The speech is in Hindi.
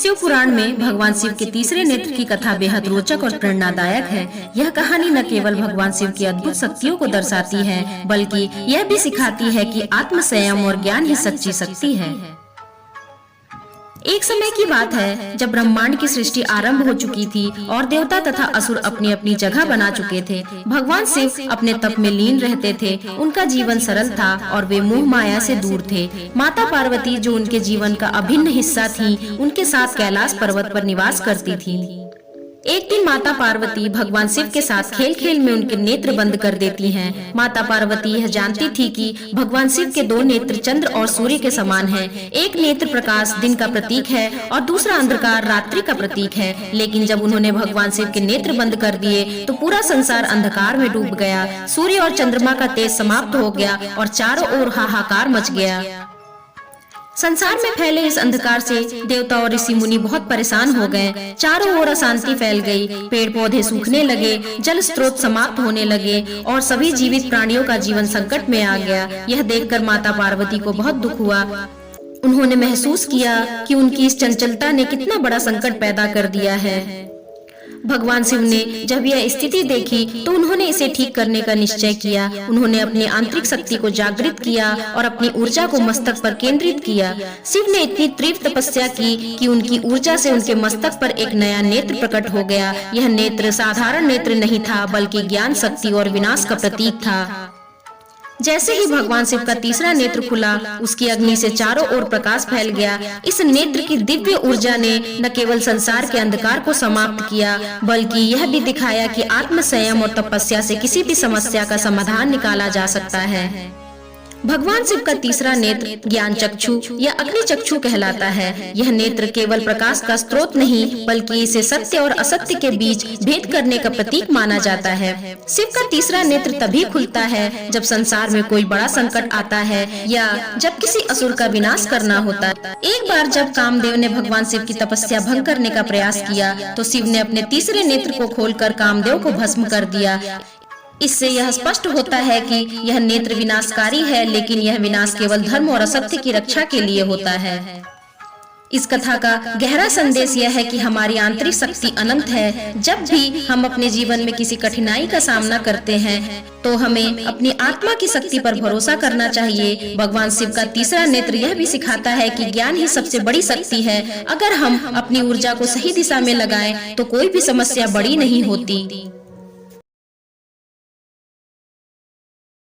शिव पुराण में भगवान शिव के तीसरे नेत्र की कथा बेहद रोचक और प्रेरणादायक है। यह कहानी न केवल भगवान शिव की अद्भुत शक्तियों को दर्शाती है, बल्कि यह भी सिखाती है कि आत्म संयम और ज्ञान ही सच्ची शक्ति है। एक समय की बात है जब ब्रह्मांड की सृष्टि आरंभ हो चुकी थी और देवता तथा असुर अपनी अपनी जगह बना चुके थे। भगवान शिव अपने तप में लीन रहते थे। उनका जीवन सरल था और वे मोह माया से दूर थे। माता पार्वती, जो उनके जीवन का अभिन्न हिस्सा थी, उनके साथ कैलाश पर्वत पर निवास करती थी। एक दिन माता पार्वती भगवान शिव के साथ खेल खेल में उनके नेत्र बंद कर देती हैं। माता पार्वती यह जानती थी कि भगवान शिव के दो नेत्र चंद्र और सूर्य के समान हैं। एक नेत्र प्रकाश, दिन का प्रतीक है, और दूसरा अंधकार, रात्रि का प्रतीक है। लेकिन जब उन्होंने भगवान शिव के नेत्र बंद कर दिए तो पूरा संसार अंधकार में डूब गया। सूर्य और चंद्रमा का तेज समाप्त हो गया और चारों ओर हाहाकार मच गया। संसार में फैले इस अंधकार से देवता और ऋषि मुनि बहुत परेशान हो गए। चारों ओर अशांति फैल गई। पेड़ पौधे सूखने लगे, जल स्रोत समाप्त होने लगे और सभी जीवित प्राणियों का जीवन संकट में आ गया। यह देखकर माता पार्वती को बहुत दुख हुआ। उन्होंने महसूस किया कि उनकी इस चंचलता ने कितना बड़ा संकट पैदा कर दिया है। भगवान शिव ने जब यह स्थिति देखी तो उन्होंने इसे ठीक करने का निश्चय किया। उन्होंने अपनी आंतरिक शक्ति को जागृत किया और अपनी ऊर्जा को मस्तक पर केंद्रित किया। शिव ने इतनी तीव्र तपस्या की कि उनकी ऊर्जा से उनके मस्तक पर एक नया नेत्र प्रकट हो गया। यह नेत्र साधारण नेत्र नहीं था, बल्कि ज्ञान, शक्ति और विनाश का प्रतीक था। जैसे ही भगवान शिव का तीसरा नेत्र खुला, उसकी अग्नि से चारों ओर प्रकाश फैल गया। इस नेत्र की दिव्य ऊर्जा ने न केवल संसार के अंधकार को समाप्त किया, बल्कि यह भी दिखाया कि आत्म संयम और तपस्या से किसी भी समस्या का समाधान निकाला जा सकता है। भगवान शिव का तीसरा नेत्र ज्ञान चक्षु या अग्नि चक्षु कहलाता है। यह नेत्र केवल प्रकाश का स्रोत नहीं, बल्कि इसे सत्य और असत्य के बीच भेद करने का प्रतीक माना जाता है। शिव का तीसरा नेत्र तभी खुलता है जब संसार में कोई बड़ा संकट आता है या जब किसी असुर का विनाश करना होता है। एक बार जब कामदेव ने भगवान शिव की तपस्या भंग करने का प्रयास किया तो शिव ने अपने तीसरे नेत्र को खोलकर कामदेव को भस्म कर दिया। इससे यह स्पष्ट होता है कि यह नेत्र विनाशकारी है, लेकिन यह विनाश केवल धर्म और असत्य की रक्षा के लिए होता है। इस कथा का गहरा संदेश यह है कि हमारी आंतरिक शक्ति अनंत है। जब भी हम अपने जीवन में किसी कठिनाई का सामना करते हैं तो हमें अपनी आत्मा की शक्ति पर भरोसा करना चाहिए। भगवान शिव का तीसरा नेत्र यह भी सिखाता है कि ज्ञान ही सबसे बड़ी शक्ति है। अगर हम अपनी ऊर्जा को सही दिशा में लगाएं तो कोई भी समस्या बड़ी नहीं होती।